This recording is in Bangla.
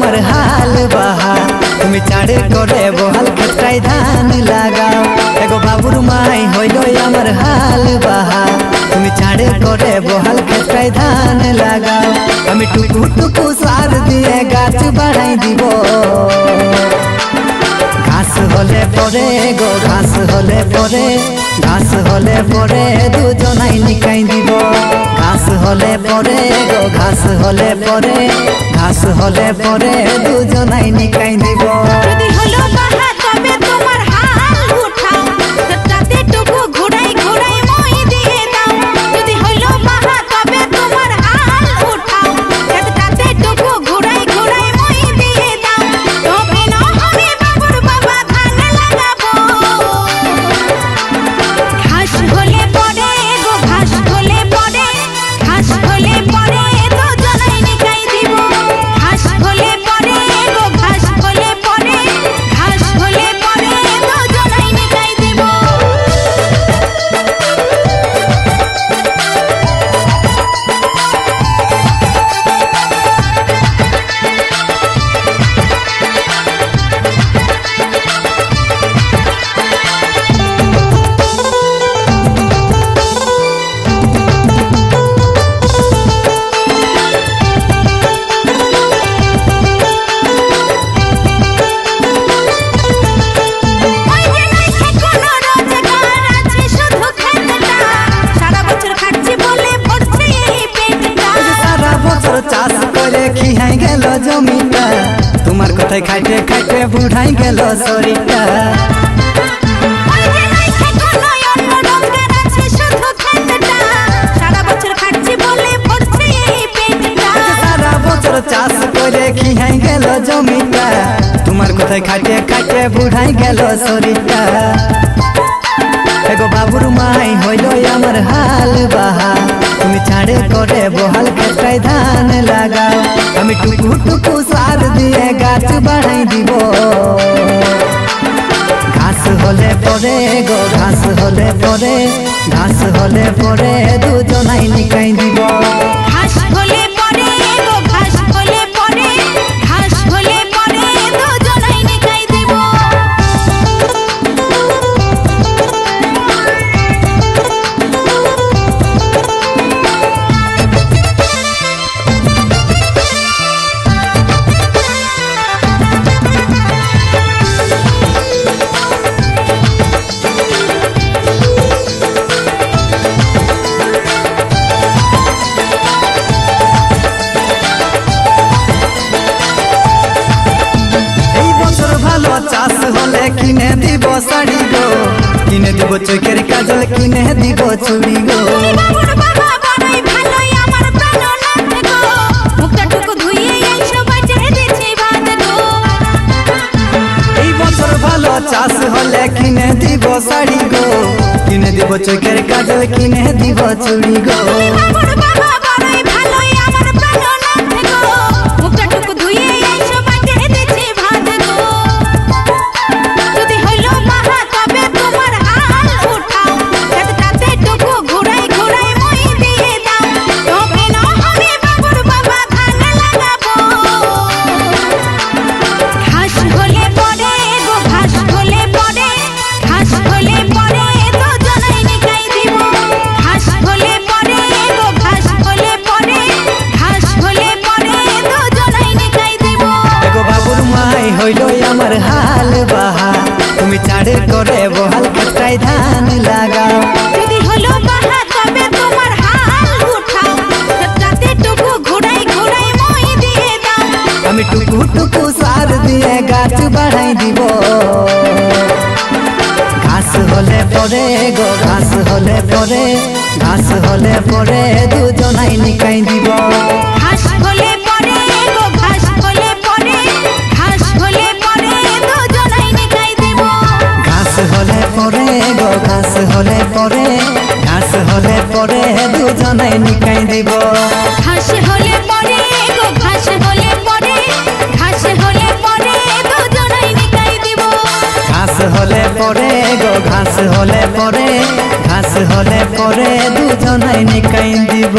আমার হাল বাহা তুমি চাড়ে করে বহাল ক্ষেত্রায় ধান লাগাও এগো বাবুর মাই হইল আমার হাল বাহা তুমি চাড়ে করে বহাল ক্ষেত্রায় ধান লাগাও আমি টুকু টুকু সার দিয়ে গাছ বাড়াই দিব ঘাস হলে পরে গো ঘাস হলে পরে ঘাস হলে পরে দুজনাই নিকাই দিব ঘাস হলে পরে গো ঘাস হলে পরে ঘাস হলে পরে দুজনাই নিকাই দিব যদি হলো বাহা তবে তোমার হাল উঠাও রাতে টুকু ঘুরাই ঘুরাই মই দিয়ে দাও যদি হলো বাহা তবে তোমার হাল উঠাও রাতে টুকু ঘুরাই ঘুরাই মই দিয়ে দাও তবে না হবে বাবুর বাবা ধান লাগাবো ঘাস হলে পরে গো ঘাস হলে পরে ঘাস হলে পরে দুজনাই নিকাই দিব ঘাস হলে পরে গো ঘাস হলে পরে ঘাস হলে পরে দুজনাই নিকাই দিব জমিটা তোমার কথায় খাইতে খাইতে বুড়াই গেল শরীরটা সারা বছর চাষ করে খিহাই গেল জমিটা তোমার কথায় খাইতে খাইতে বুড়াই গেল শরীরটা এগো বাবুর মাই হইল আমার হাল বাহা তুমি ছাড়ে করে বহাল ক্ষেত্রায় ধান লাগাও আমি টুকু টুকু সার দিয়ে গাছ বাড়াই দিব ঘাস হলে পরে গো ঘাস হলে পরে ঘাস হলে পরে দুজনাই নিকাই দিব ঘাস হলে পরে গো ঘাস হলে পরে ঘাস হলে পরে দুজনাই নিকাই দিব চাষ হলে কিনে দিব শাড়ি গো কিনে দিব চোখের কাজল কিনে দিব চুড়ি গো এই বছর ভালো চাষ হলে কিনে দিব শাড়ি গো কিনে দিব চোখের কাজল কিনে দিব চুড়ি গো আমার হাল বাহা তুমি চাড়ে করে বহাল ক্ষেত্রায় ধান লাগাও যদি হলো বাহা তবে তোমার হাল উঠাও রাতে টুকু ঘুরাই ঘুরাই মই দিয়ে দাও আমি টুকু টুকু সার দিয়ে গাছ বাড়াই দিব ঘাস হলে পরে গো ঘাস হলে পরে ঘাস হলে পরে দুজনাই নিকাই দিব ঘাস হলে পরে গো ঘাস হলে পরে ঘাস হলে পরে দুজনাই নিকাই দিব ঘাস হলে পরে গো ঘাস হলে পরে ঘাস হলে পরে দুজনাই নিকাই দিব ঘাস হলে পরে গো ঘাস হলে পরে ঘাস হলে পরে দুজনাই নিকাই দিব ঘাস হলে পরে গো ঘাস হলে পরে ঘাস হলে পরে দুজনাই নিকাই দিব।